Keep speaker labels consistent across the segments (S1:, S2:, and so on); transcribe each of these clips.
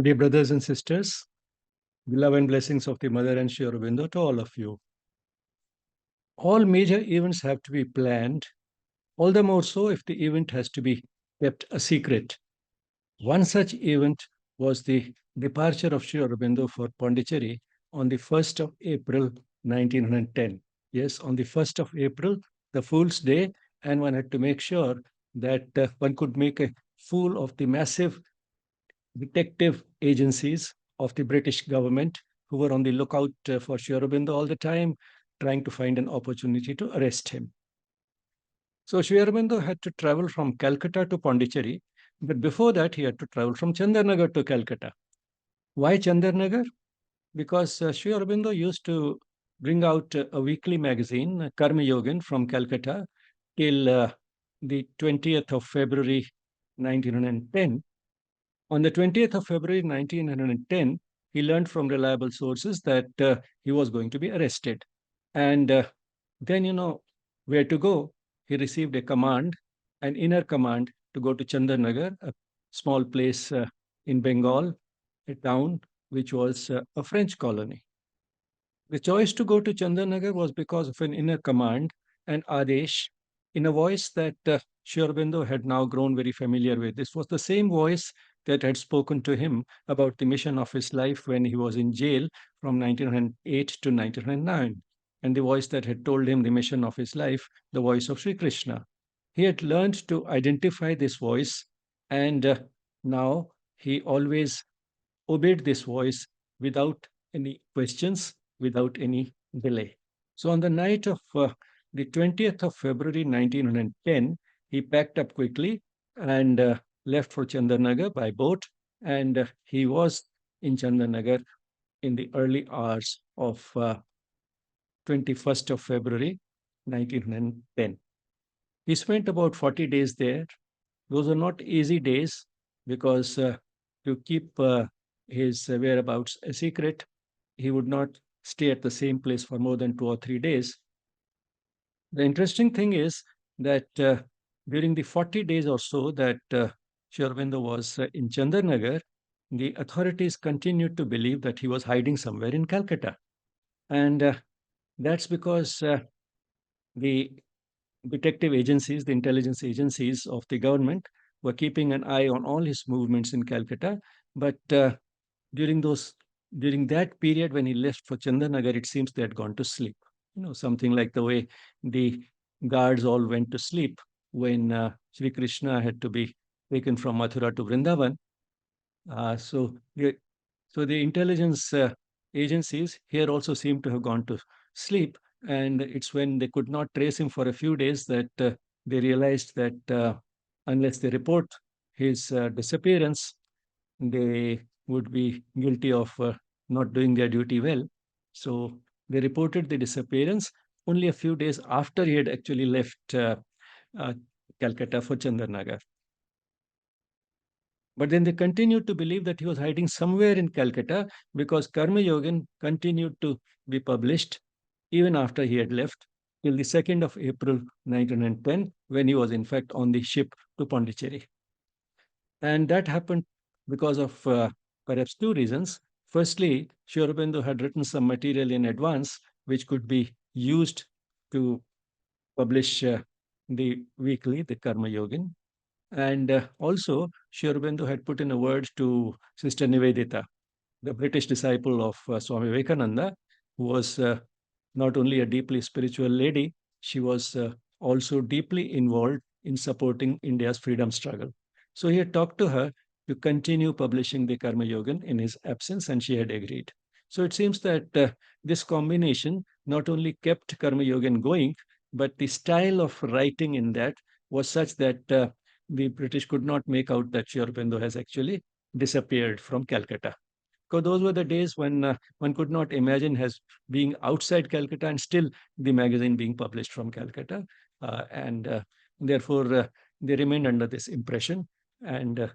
S1: Dear brothers and sisters, the love and blessings of the Mother and Sri Aurobindo to all of you. All major events have to be planned, all the more so if the event has to be kept a secret. One such event was the departure of Sri Aurobindo for Pondicherry on the 1st of April 1910. Yes, on the 1st of April, the Fool's Day, and one had to make sure that one could make a fool of the massive detective agencies of the British government who were on the lookout for Sri Aurobindo all the time, trying to find an opportunity to arrest him. So Sri Aurobindo had to travel from Calcutta to Pondicherry, but before that he had to travel from Chandarnagar to Calcutta. Why Chandarnagar? Because Sri Aurobindo used to bring out a weekly magazine, Karma Yogin, from Calcutta till the 20th of February 1910. On the 20th of February 1910, he learned from reliable sources that he was going to be arrested. And then, where to go? He received a command, an inner command, to go to Chandarnagar, a small place in Bengal, a town which was a French colony. The choice to go to Chandarnagar was because of an inner command, an Adesh, in a voice that Sri Aurobindo had now grown very familiar with. This was the same voice that had spoken to him about the mission of his life when he was in jail from 1908 to 1909, and the voice that had told him the mission of his life, the voice of Sri Krishna. He had learned to identify this voice, and now he always obeyed this voice without any questions, without any delay. So on the night of the 20th of February 1910, he packed up quickly and left for Chandarnagar by boat. And he was in Chandarnagar in the early hours of 21st of February 1910. He spent about 40 days there. Those are not easy days because to keep his whereabouts a secret, he would not stay at the same place for more than 2 or 3 days. The interesting thing is that during the 40 days or so that Sri Aurobindo was in Chandarnagar, the authorities continued to believe that he was hiding somewhere in Calcutta. And that's because the detective agencies, the intelligence agencies of the government were keeping an eye on all his movements in Calcutta. But during those during that period when he left for Chandarnagar, it seems they had gone to sleep. Something like the way the guards all went to sleep when Sri Krishna had to be taken from Mathura to Vrindavan. So the intelligence agencies here also seem to have gone to sleep, and it's when they could not trace him for a few days that they realized that unless they report his disappearance, they would be guilty of not doing their duty well. So they reported the disappearance only a few days after he had actually left uh, Calcutta for Chandarnagar. But then they continued to believe that he was hiding somewhere in Calcutta because Karma Yogin continued to be published even after he had left till the 2nd of April 1910, when he was in fact on the ship to Pondicherry. And that happened because of perhaps two reasons. Firstly, Sri Aurobindo had written some material in advance which could be used to publish the weekly, the Karma Yogin. And also, Sri Aurobindo had put in a word to Sister Nivedita, the British disciple of Swami Vivekananda, who was not only a deeply spiritual lady, she was also deeply involved in supporting India's freedom struggle. So he had talked to her to continue publishing the Karma Yogan in his absence, and she had agreed. So it seems that this combination not only kept Karma Yogan going, but the style of writing in that was such that the British could not make out that Sri Aurobindo has actually disappeared from Calcutta. Because those were the days when one could not imagine as being outside Calcutta and still the magazine being published from Calcutta. And therefore, they remained under this impression. And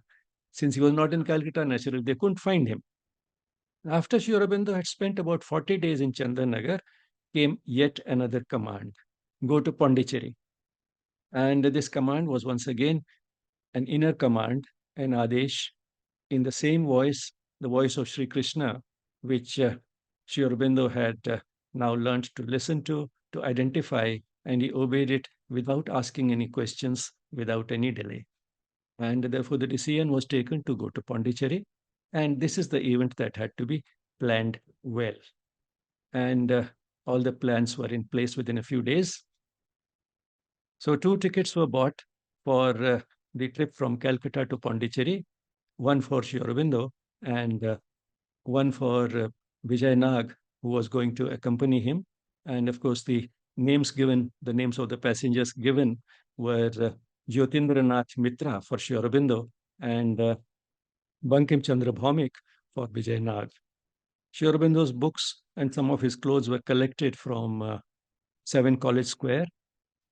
S1: since he was not in Calcutta, naturally, they couldn't find him. After Sri Aurobindo had spent about 40 days in Chandarnagar, came yet another command: go to Pondicherry. And this command was once again an inner command, an Adesh, in the same voice the voice of Sri Krishna, which Sri Aurobindo had now learned to listen to identify, and he obeyed it without asking any questions, without any delay. And therefore, the decision was taken to go to Pondicherry. And this is the event that had to be planned well. And all the plans were in place within a few days. So, two tickets were bought for the trip from Calcutta to Pondicherry, one for Sri Aurobindo and one for Vijay Nag, who was going to accompany him. And of course, the names of the passengers given were Jyotindranath Mitra for Sri Aurobindo and Bankim Chandra Bhaumik for Vijay Nag. Sri Aurobindo's books and some of his clothes were collected from 7 College Square,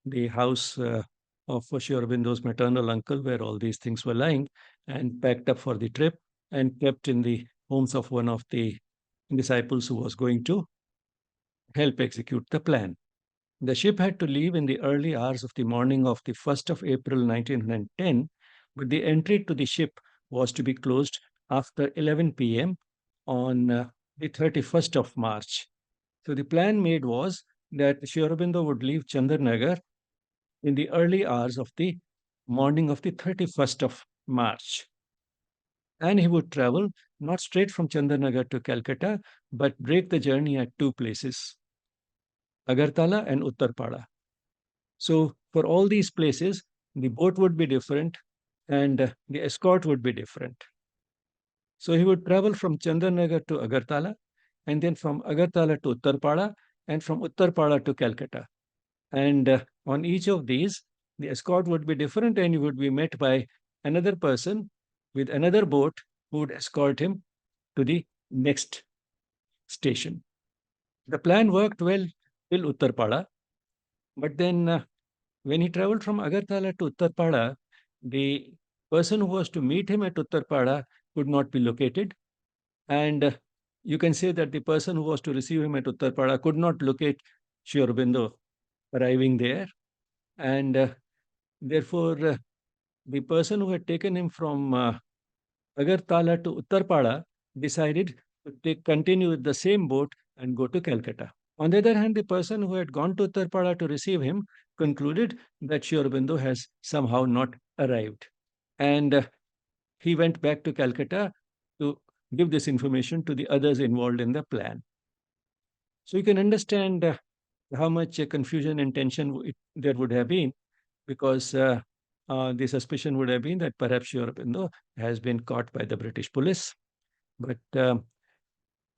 S1: the house of Sri Aurobindo's maternal uncle, where all these things were lying, and packed up for the trip and kept in the homes of one of the disciples who was going to help execute the plan. The ship had to leave in the early hours of the morning of the 1st of April 1910, but the entry to the ship was to be closed after 11 p.m. on the 31st of March. So the plan made was that Sri Aurobindo would leave Chandarnagar in the early hours of the morning of the 31st of March. And he would travel not straight from Chandarnagar to Calcutta, but break the journey at two places, Agartala and Uttarpada. So, for all these places, the boat would be different and the escort would be different. So, he would travel from Chandarnagar to Agartala and then from Agartala to Uttarpada and from Uttarpada to Calcutta. And on each of these, the escort would be different and he would be met by another person with another boat who would escort him to the next station. The plan worked well till Uttarpada, but then when he traveled from Agartala to Uttarpada, the person who was to meet him at Uttarpada could not be located. And you can say that the person who was to receive him at Uttarpada could not locate Sri Aurobindo arriving there. And therefore, the person who had taken him from Agartala to Uttarpada decided to continue with the same boat and go to Calcutta. On the other hand, the person who had gone to Uttarpada to receive him concluded that Sri Aurobindo has somehow not arrived. And he went back to Calcutta to give this information to the others involved in the plan. So you can understand how much confusion and tension there would have been, because the suspicion would have been that perhaps Sri Aurobindo has been caught by the British police. But uh,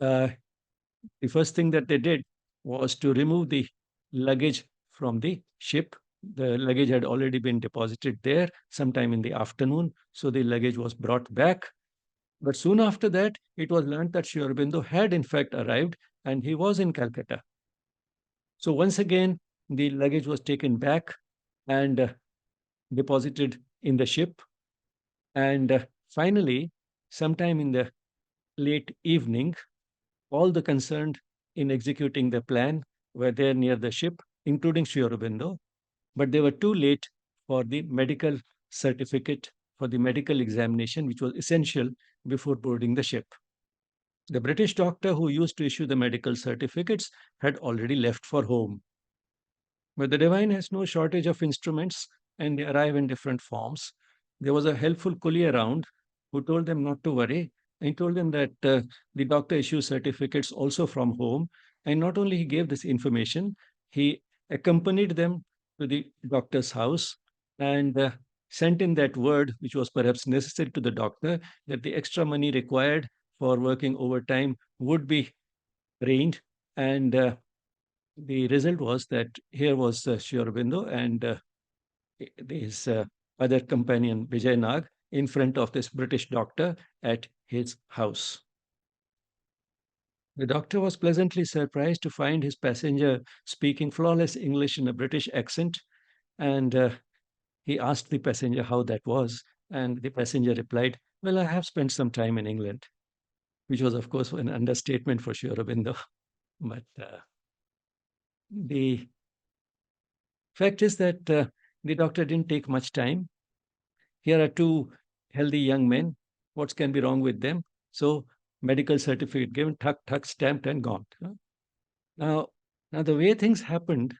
S1: the first thing that they did was to remove the luggage from the ship. The luggage had already been deposited there sometime in the afternoon, so the luggage was brought back. But soon after that, it was learned that Sri Aurobindo had in fact arrived and he was in Calcutta. So once again, the luggage was taken back and deposited in the ship. And finally, sometime in the late evening, all the concerned in executing the plan were there near the ship, including Sri Aurobindo, but they were too late for the medical certificate, for the medical examination, which was essential before boarding the ship. The British doctor who used to issue the medical certificates had already left for home. But the divine has no shortage of instruments and they arrive in different forms. There was a helpful coolie around who told them not to worry. And he told them that the doctor issues certificates also from home. And not only he gave this information, he accompanied them to the doctor's house and sent in that word, which was perhaps necessary to the doctor, that the extra money required for working overtime would be arranged. And the result was that here was Sri Aurobindo and his other companion Vijay Nag in front of this British doctor at his house. The doctor was pleasantly surprised to find his passenger speaking flawless English in a British accent, and he asked the passenger how that was, and the passenger replied, "Well, I have spent some time in England," which was, of course, an understatement for Sri Aurobindo. But the fact is that the doctor didn't take much time. Here are two healthy young men. What can be wrong with them? So medical certificate given, tuck, tuck, stamped, and gone. Now, now the way things happened,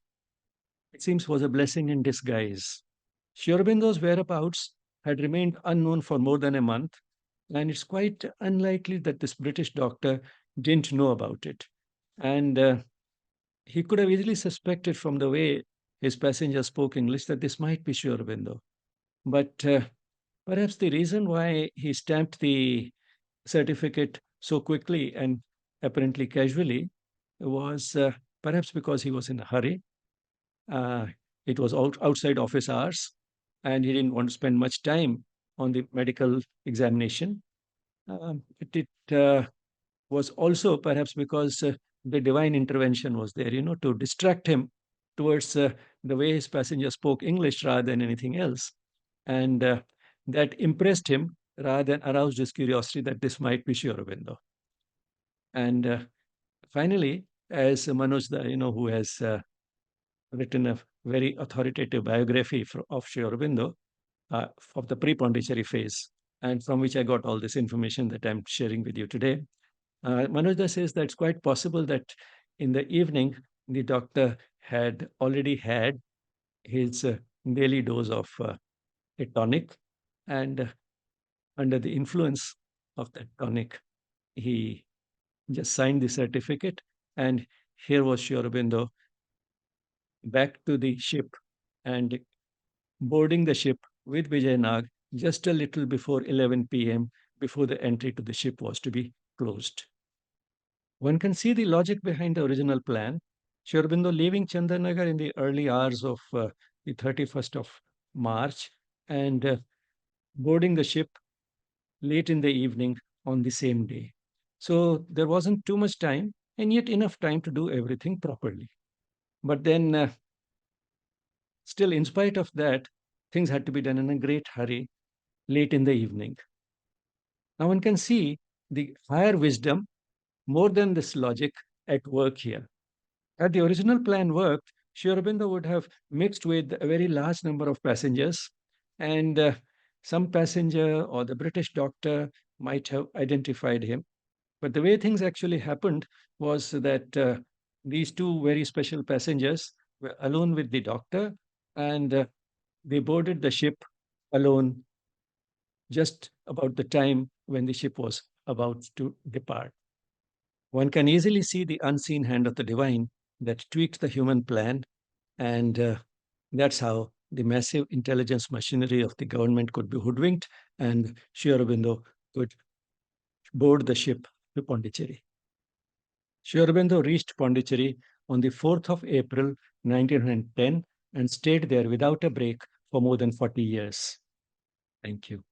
S1: it seems, was a blessing in disguise. Sri Aurobindo's whereabouts had remained unknown for more than a month, and it's quite unlikely that this British doctor didn't know about it. And he could have easily suspected from the way his passenger spoke English that this might be Sri Aurobindo. But perhaps the reason why he stamped the certificate so quickly and apparently casually was perhaps because he was in a hurry. Uh, it was outside office hours, and he didn't want to spend much time on the medical examination. It was also perhaps because the divine intervention was there, to distract him towards the way his passenger spoke English rather than anything else. And that impressed him rather than aroused his curiosity that this might be Sri Aurobindo. And finally, as Manoj, who has written a very authoritative biography of Sri Aurobindo of the pre-Pondicherry phase, and from which I got all this information that I'm sharing with you today. Manojda says that it's quite possible that in the evening, the doctor had already had his daily dose of a tonic, and under the influence of that tonic, he just signed the certificate, and here was Sri Aurobindo back to the ship and boarding the ship with Vijay Nag just a little before 11 p.m., before the entry to the ship was to be closed. One can see the logic behind the original plan. Sri Aurobindo leaving Chandanagar in the early hours of the 31st of March and boarding the ship late in the evening on the same day. So there wasn't too much time, and yet enough time to do everything properly. But then, still, in spite of that, things had to be done in a great hurry late in the evening. Now one can see the higher wisdom more than this logic at work here. Had the original plan worked, Sri Aurobindo would have mixed with a very large number of passengers, and some passenger or the British doctor might have identified him. But the way things actually happened was that these two very special passengers were alone with the doctor, and they boarded the ship alone just about the time when the ship was about to depart. One can easily see the unseen hand of the divine that tweaked the human plan, and that's how the massive intelligence machinery of the government could be hoodwinked, and Sri Aurobindo could board the ship to Pondicherry. Sri Aurobindo reached Pondicherry on the 4th of April 1910 and stayed there without a break for more than 40 years. Thank you.